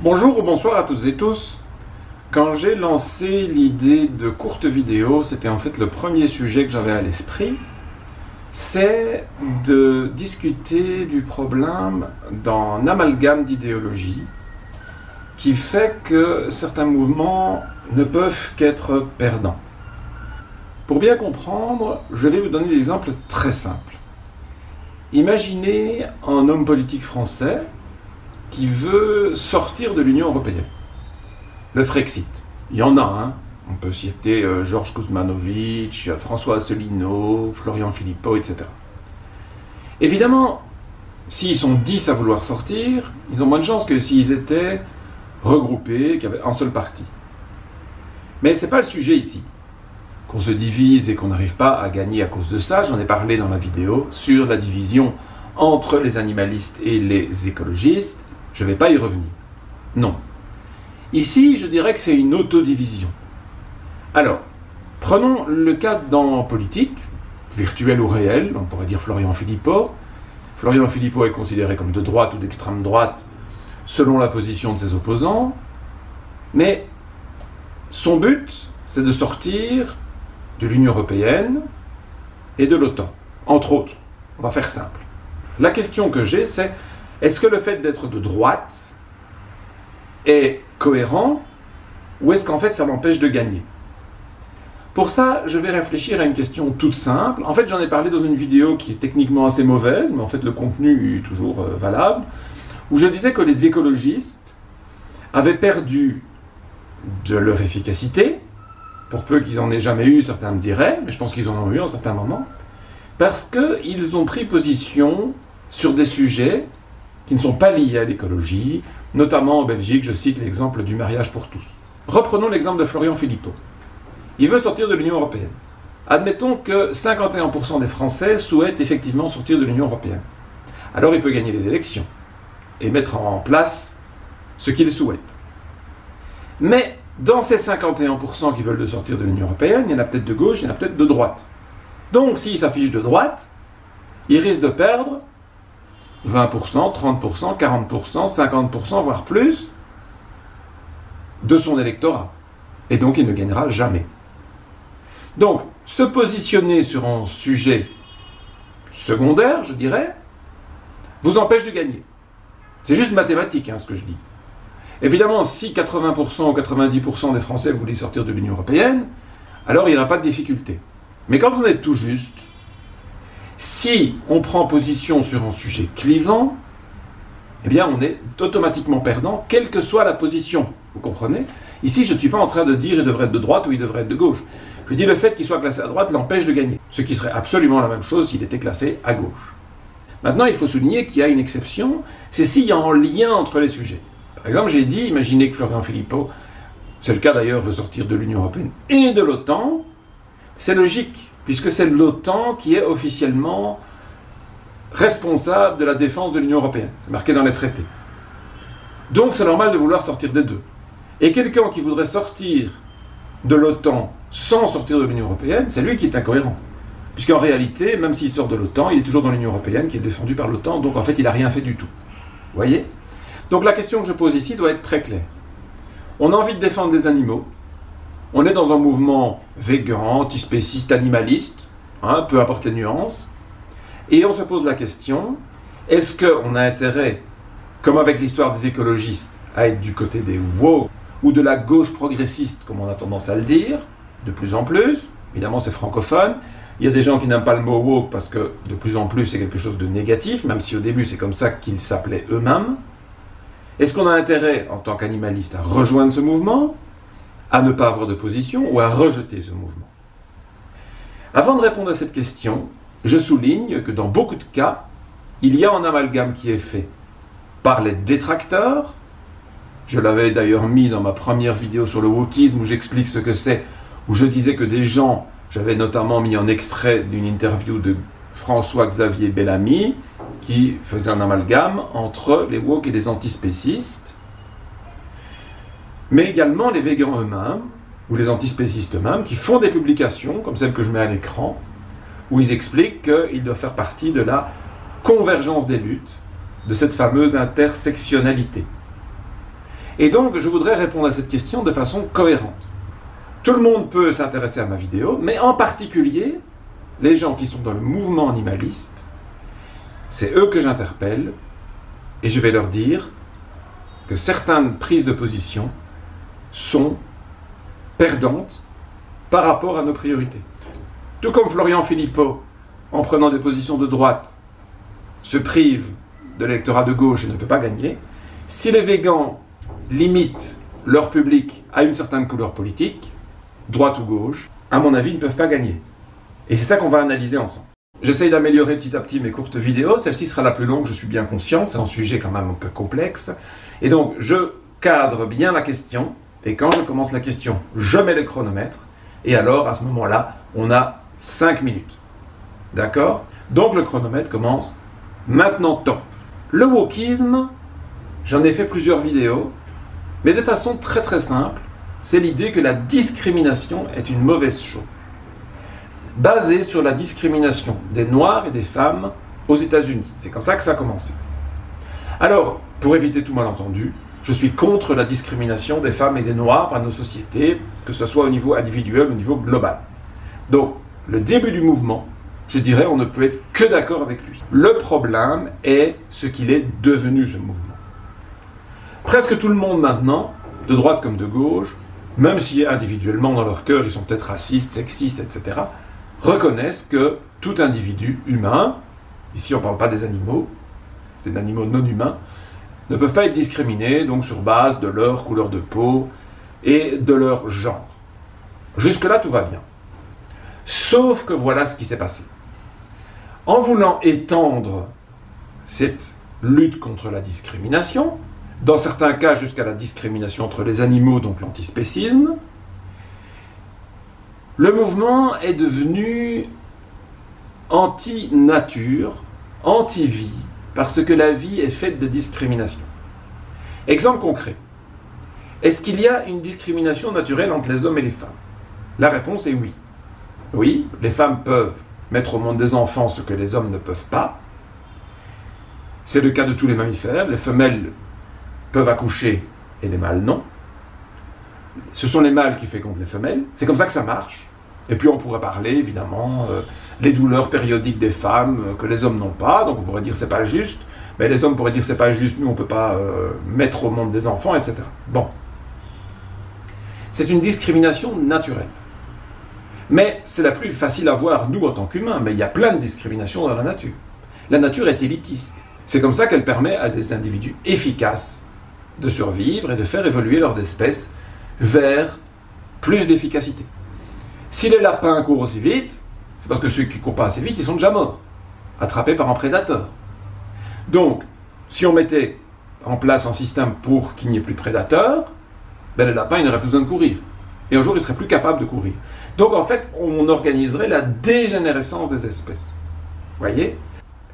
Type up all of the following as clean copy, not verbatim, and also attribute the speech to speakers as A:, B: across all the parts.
A: Bonjour ou bonsoir à toutes et tous. Quand j'ai lancé l'idée de courte vidéo, c'était en fait le premier sujet que j'avais à l'esprit, c'est de discuter du problème d'un amalgame d'idéologies qui fait que certains mouvements ne peuvent qu'être perdants. Pour bien comprendre, je vais vous donner des exemples très simples. Imaginez un homme politique français qui veut sortir de l'Union européenne. Le Frexit. Il y en a, hein. On peut citer Georges Kuzmanovic, François Asselineau, Florian Philippot, etc. Évidemment, s'ils sont 10 à vouloir sortir, ils ont moins de chances que s'ils étaient regroupés, qu'il y avait un seul parti. Mais ce n'est pas le sujet ici. Qu'on se divise et qu'on n'arrive pas à gagner à cause de ça, j'en ai parlé dans la vidéo sur la division entre les animalistes et les écologistes. Je ne vais pas y revenir. Non. Ici, je dirais que c'est une autodivision. Alors, prenons le cas dans politique, virtuel ou réel, on pourrait dire Florian Philippot. Florian Philippot est considéré comme de droite ou d'extrême droite selon la position de ses opposants, mais son but, c'est de sortir de l'Union européenne et de l'OTAN, entre autres. On va faire simple. La question que j'ai, c'est est-ce que le fait d'être de droite est cohérent ou est-ce qu'en fait ça l'empêche de gagner? Pour ça, je vais réfléchir à une question toute simple. En fait, j'en ai parlé dans une vidéo qui est techniquement assez mauvaise, mais en fait le contenu est toujours valable, où je disais que les écologistes avaient perdu de leur efficacité, pour peu qu'ils en aient jamais eu, certains me diraient, mais je pense qu'ils en ont eu à un certain moment, parce qu'ils ont pris position sur des sujets qui ne sont pas liés à l'écologie, notamment en Belgique, je cite l'exemple du mariage pour tous. Reprenons l'exemple de Florian Philippot. Il veut sortir de l'Union européenne. Admettons que 51% des Français souhaitent effectivement sortir de l'Union européenne. Alors il peut gagner les élections et mettre en place ce qu'il souhaite. Mais dans ces 51% qui veulent sortir de l'Union européenne, il y en a peut-être de gauche, il y en a peut-être de droite. Donc s'il s'affiche de droite, il risque de perdre 20%, 30%, 40%, 50%, voire plus de son électorat. Et donc il ne gagnera jamais. Donc, se positionner sur un sujet secondaire, je dirais, vous empêche de gagner. C'est juste mathématique, hein, ce que je dis. Évidemment, si 80% ou 90% des Français voulaient sortir de l'Union européenne, alors il n'y aura pas de difficulté. Mais quand on est tout juste, si on prend position sur un sujet clivant, eh bien on est automatiquement perdant, quelle que soit la position. Vous comprenez? Ici, je ne suis pas en train de dire il devrait être de droite ou il devrait être de gauche. Je dis le fait qu'il soit classé à droite l'empêche de gagner. Ce qui serait absolument la même chose s'il était classé à gauche. Maintenant, il faut souligner qu'il y a une exception, c'est s'il y a un lien entre les sujets. Par exemple, j'ai dit, imaginez que Florian Philippot, c'est le cas d'ailleurs, veut sortir de l'Union européenne et de l'OTAN. C'est logique, puisque c'est l'OTAN qui est officiellement responsable de la défense de l'Union européenne. C'est marqué dans les traités. Donc c'est normal de vouloir sortir des deux. Et quelqu'un qui voudrait sortir de l'OTAN sans sortir de l'Union européenne, c'est lui qui est incohérent. Puisqu'en réalité, même s'il sort de l'OTAN, il est toujours dans l'Union européenne qui est défendue par l'OTAN, donc en fait il n'a rien fait du tout. Vous voyez? Donc la question que je pose ici doit être très claire. On a envie de défendre des animaux, on est dans un mouvement végan, antispéciste, animaliste, hein, peu importe les nuances, et on se pose la question, est-ce qu'on a intérêt, comme avec l'histoire des écologistes, à être du côté des woke ou de la gauche progressiste, comme on a tendance à le dire, de plus en plus, évidemment c'est francophone, il y a des gens qui n'aiment pas le mot woke parce que de plus en plus c'est quelque chose de négatif, même si au début c'est comme ça qu'ils s'appelaient eux-mêmes. Est-ce qu'on a intérêt, en tant qu'animaliste, à rejoindre ce mouvement, à ne pas avoir de position ou à rejeter ce mouvement? Avant de répondre à cette question, je souligne que dans beaucoup de cas, il y a un amalgame qui est fait par les détracteurs. Je l'avais d'ailleurs mis dans ma première vidéo sur le wokisme où j'explique ce que c'est, où je disais que des gens, j'avais notamment mis un extrait d'une interview de François-Xavier Bellamy, qui faisait un amalgame entre les woke et les antispécistes, mais également les végans eux-mêmes, ou les antispécistes eux-mêmes, qui font des publications, comme celle que je mets à l'écran, où ils expliquent qu'ils doivent faire partie de la convergence des luttes, de cette fameuse intersectionnalité. Et donc, je voudrais répondre à cette question de façon cohérente. Tout le monde peut s'intéresser à ma vidéo, mais en particulier, les gens qui sont dans le mouvement animaliste, c'est eux que j'interpelle, et je vais leur dire que certaines prises de position sont perdantes par rapport à nos priorités. Tout comme Florian Philippot, en prenant des positions de droite, se prive de l'électorat de gauche et ne peut pas gagner, si les végans limitent leur public à une certaine couleur politique, droite ou gauche, à mon avis, ils ne peuvent pas gagner. Et c'est ça qu'on va analyser ensemble. J'essaye d'améliorer petit à petit mes courtes vidéos, celle-ci sera la plus longue, je suis bien conscient, c'est un sujet quand même un peu complexe. Et donc, je cadre bien la question, et quand je commence la question, je mets le chronomètre, et alors, à ce moment-là, on a 5 minutes. D'accord? Donc, le chronomètre commence maintenant top. Le wokisme, j'en ai fait plusieurs vidéos, mais de façon très très simple, c'est l'idée que la discrimination est une mauvaise chose. Basée sur la discrimination des Noirs et des femmes aux États-Unis. C'est comme ça que ça a commencé. Alors, pour éviter tout malentendu, je suis contre la discrimination des femmes et des Noirs par nos sociétés, que ce soit au niveau individuel ou au niveau global. Donc, le début du mouvement, je dirais, on ne peut être que d'accord avec lui. Le problème est ce qu'il est devenu, ce mouvement. Presque tout le monde maintenant, de droite comme de gauche, même si individuellement dans leur cœur ils sont peut-être racistes, sexistes, etc., reconnaissent que tout individu humain, ici on ne parle pas des animaux non humains, ne peuvent pas être discriminés donc sur base de leur couleur de peau et de leur genre. Jusque-là, tout va bien. Sauf que voilà ce qui s'est passé. En voulant étendre cette lutte contre la discrimination, dans certains cas jusqu'à la discrimination entre les animaux, donc l'antispécisme, le mouvement est devenu anti-nature, anti-vie, parce que la vie est faite de discrimination. Exemple concret. Est-ce qu'il y a une discrimination naturelle entre les hommes et les femmes? La réponse est oui. Oui, les femmes peuvent mettre au monde des enfants ce que les hommes ne peuvent pas. C'est le cas de tous les mammifères. Les femelles peuvent accoucher et les mâles non. Ce sont les mâles qui fécondent les femelles. C'est comme ça que ça marche. Et puis on pourrait parler évidemment les douleurs périodiques des femmes que les hommes n'ont pas. Donc on pourrait dire c'est pas juste. Mais les hommes pourraient dire c'est pas juste, nous on peut pas mettre au monde des enfants, etc. Bon. C'est une discrimination naturelle. Mais c'est la plus facile à voir nous en tant qu'humains. Mais il y a plein de discriminations dans la nature. La nature est élitiste. C'est comme ça qu'elle permet à des individus efficaces de survivre et de faire évoluer leurs espèces vers plus d'efficacité. Si les lapins courent aussi vite, c'est parce que ceux qui ne courent pas assez vite, ils sont déjà morts, attrapés par un prédateur. Donc, si on mettait en place un système pour qu'il n'y ait plus de prédateurs, ben le lapin il n'aurait plus besoin de courir. Et un jour, il serait plus capable de courir. Donc, en fait, on organiserait la dégénérescence des espèces. Vous voyez?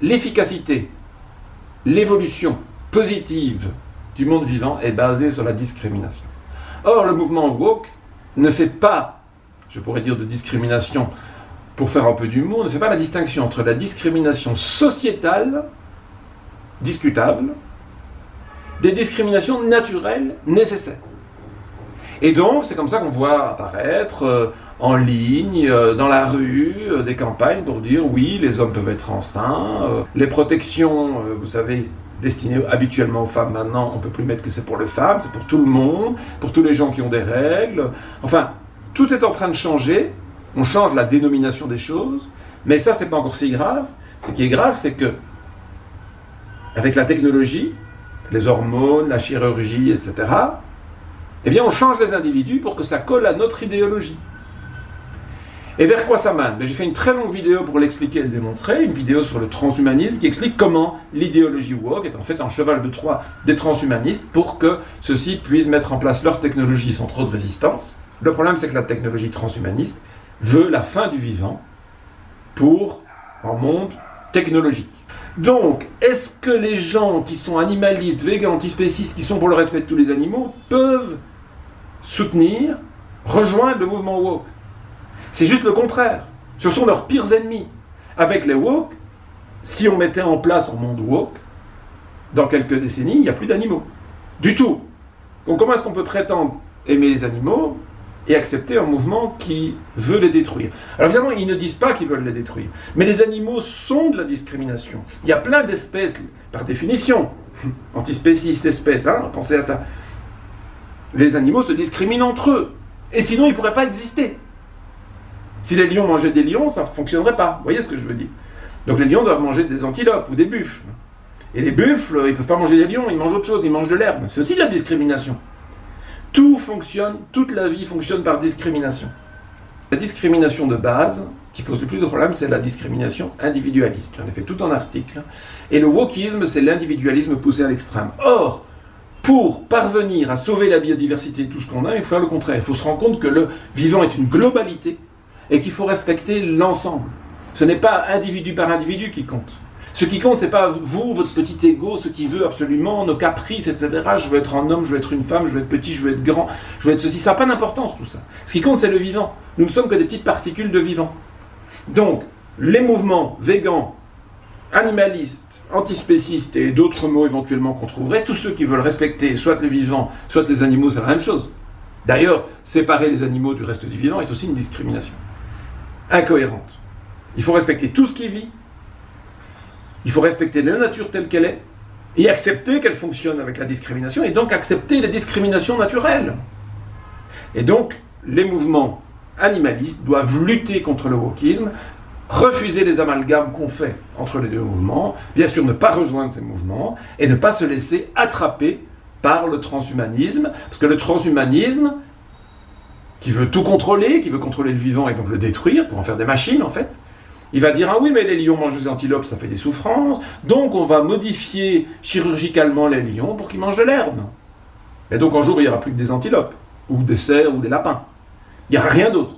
A: L'efficacité, l'évolution positive du monde vivant est basée sur la discrimination. Or, le mouvement woke ne fait pas, je pourrais dire de discrimination, pour faire un peu d'humour, ne fait pas la distinction entre la discrimination sociétale, discutable, des discriminations naturelles nécessaires. Et donc, c'est comme ça qu'on voit apparaître en ligne, dans la rue, des campagnes pour dire oui, les hommes peuvent être enceints, les protections, vous savez, destinées habituellement aux femmes maintenant, on ne peut plus mettre que c'est pour les femmes, c'est pour tout le monde, pour tous les gens qui ont des règles. Enfin, tout est en train de changer, on change la dénomination des choses, mais ça, c'est pas encore si grave. Ce qui est grave, c'est que, avec la technologie, les hormones, la chirurgie, etc., eh bien, on change les individus pour que ça colle à notre idéologie. Et vers quoi ça mène? J'ai fait une très longue vidéo pour l'expliquer et le démontrer, une vidéo sur le transhumanisme qui explique comment l'idéologie woke est en fait un cheval de Troie des transhumanistes pour que ceux-ci puissent mettre en place leur technologie sans trop de résistance. Le problème, c'est que la technologie transhumaniste veut la fin du vivant pour un monde technologique. Donc, est-ce que les gens qui sont animalistes, végans, antispécistes, qui sont pour le respect de tous les animaux, peuvent soutenir, rejoindre le mouvement woke? C'est juste le contraire. Ce sont leurs pires ennemis. Avec les woke, si on mettait en place un monde woke, dans quelques décennies, il n'y a plus d'animaux. Du tout. Donc comment est-ce qu'on peut prétendre aimer les animaux et accepter un mouvement qui veut les détruire? Alors évidemment, ils ne disent pas qu'ils veulent les détruire, mais les animaux sont de la discrimination. Il y a plein d'espèces, par définition, antispécistes, espèces, hein, pensez à ça. Les animaux se discriminent entre eux, et sinon ils ne pourraient pas exister. Si les lions mangeaient des lions, ça ne fonctionnerait pas, vous voyez ce que je veux dire? Donc les lions doivent manger des antilopes ou des buffles. Et les buffles, ils ne peuvent pas manger des lions, ils mangent autre chose, ils mangent de l'herbe. C'est aussi de la discrimination. Tout fonctionne, toute la vie fonctionne par discrimination. La discrimination de base, qui pose le plus de problèmes, c'est la discrimination individualiste. J'en ai fait tout un article. Et le wokisme, c'est l'individualisme poussé à l'extrême. Or, pour parvenir à sauver la biodiversité, tout ce qu'on a, il faut faire le contraire. Il faut se rendre compte que le vivant est une globalité et qu'il faut respecter l'ensemble. Ce n'est pas individu par individu qui compte. Ce qui compte, ce n'est pas vous, votre petit ego, ce qui veut absolument, nos caprices, etc. Je veux être un homme, je veux être une femme, je veux être petit, je veux être grand, je veux être ceci. Ça n'a pas d'importance tout ça. Ce qui compte, c'est le vivant. Nous ne sommes que des petites particules de vivant. Donc, les mouvements végans, animalistes, antispécistes et d'autres mots éventuellement qu'on trouverait, tous ceux qui veulent respecter soit le vivant, soit les animaux, c'est la même chose. D'ailleurs, séparer les animaux du reste du vivant est aussi une discrimination incohérente. Il faut respecter tout ce qui vit. Il faut respecter la nature telle qu'elle est et accepter qu'elle fonctionne avec la discrimination et donc accepter les discriminations naturelles. Et donc, les mouvements animalistes doivent lutter contre le wokisme, refuser les amalgames qu'on fait entre les deux mouvements, bien sûr ne pas rejoindre ces mouvements et ne pas se laisser attraper par le transhumanisme, parce que le transhumanisme, qui veut tout contrôler, qui veut contrôler le vivant et donc le détruire pour en faire des machines en fait, il va dire, ah oui, mais les lions mangent des antilopes, ça fait des souffrances, donc on va modifier chirurgicalement les lions pour qu'ils mangent de l'herbe. Et donc un jour, il n'y aura plus que des antilopes, ou des cerfs, ou des lapins. Il n'y aura rien d'autre.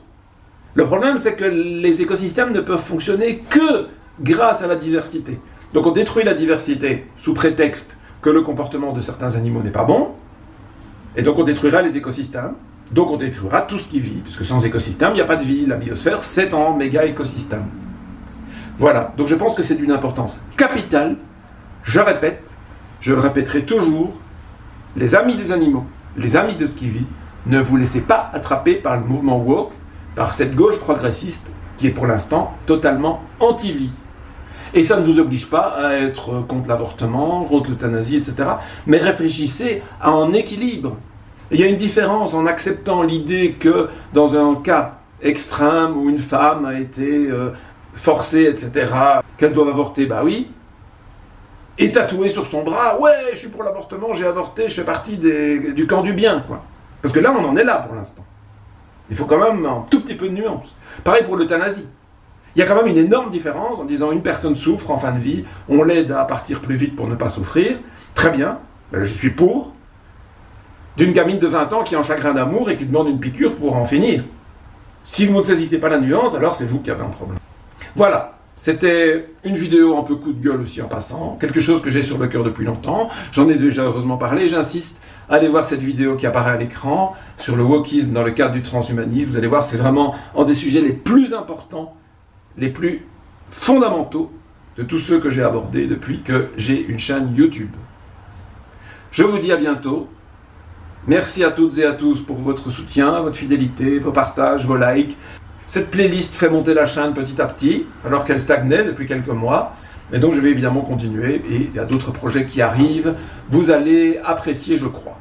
A: Le problème, c'est que les écosystèmes ne peuvent fonctionner que grâce à la diversité. Donc on détruit la diversité sous prétexte que le comportement de certains animaux n'est pas bon, et donc on détruira les écosystèmes, donc on détruira tout ce qui vit, puisque sans écosystème, il n'y a pas de vie. La biosphère, c'est un méga écosystème. Voilà, donc je pense que c'est d'une importance capitale. Je répète, je le répéterai toujours, les amis des animaux, les amis de ce qui vit, ne vous laissez pas attraper par le mouvement woke, par cette gauche progressiste qui est pour l'instant totalement anti-vie. Et ça ne vous oblige pas à être contre l'avortement, contre l'euthanasie, etc. Mais réfléchissez à un équilibre. Il y a une différence en acceptant l'idée que dans un cas extrême où une femme a été forcée, etc., qu'elle doit avorter, bah oui, et tatouée sur son bras, ouais, je suis pour l'avortement, j'ai avorté, je fais partie du camp du bien, quoi. Parce que là, on en est là pour l'instant. Il faut quand même un tout petit peu de nuance. Pareil pour l'euthanasie. Il y a quand même une énorme différence en disant une personne souffre en fin de vie, on l'aide à partir plus vite pour ne pas souffrir, très bien, je suis pour, d'une gamine de 20 ans qui est en chagrin d'amour et qui demande une piqûre pour en finir. Si vous ne saisissez pas la nuance, alors c'est vous qui avez un problème. Voilà, c'était une vidéo un peu coup de gueule aussi en passant, quelque chose que j'ai sur le cœur depuis longtemps, j'en ai déjà heureusement parlé, j'insiste, allez voir cette vidéo qui apparaît à l'écran, sur le wokisme dans le cadre du transhumanisme, vous allez voir, c'est vraiment un des sujets les plus importants, les plus fondamentaux de tous ceux que j'ai abordés depuis que j'ai une chaîne YouTube. Je vous dis à bientôt. Merci à toutes et à tous pour votre soutien, votre fidélité, vos partages, vos likes. Cette playlist fait monter la chaîne petit à petit, alors qu'elle stagnait depuis quelques mois. Et donc je vais évidemment continuer, et il y a d'autres projets qui arrivent. Vous allez apprécier, je crois.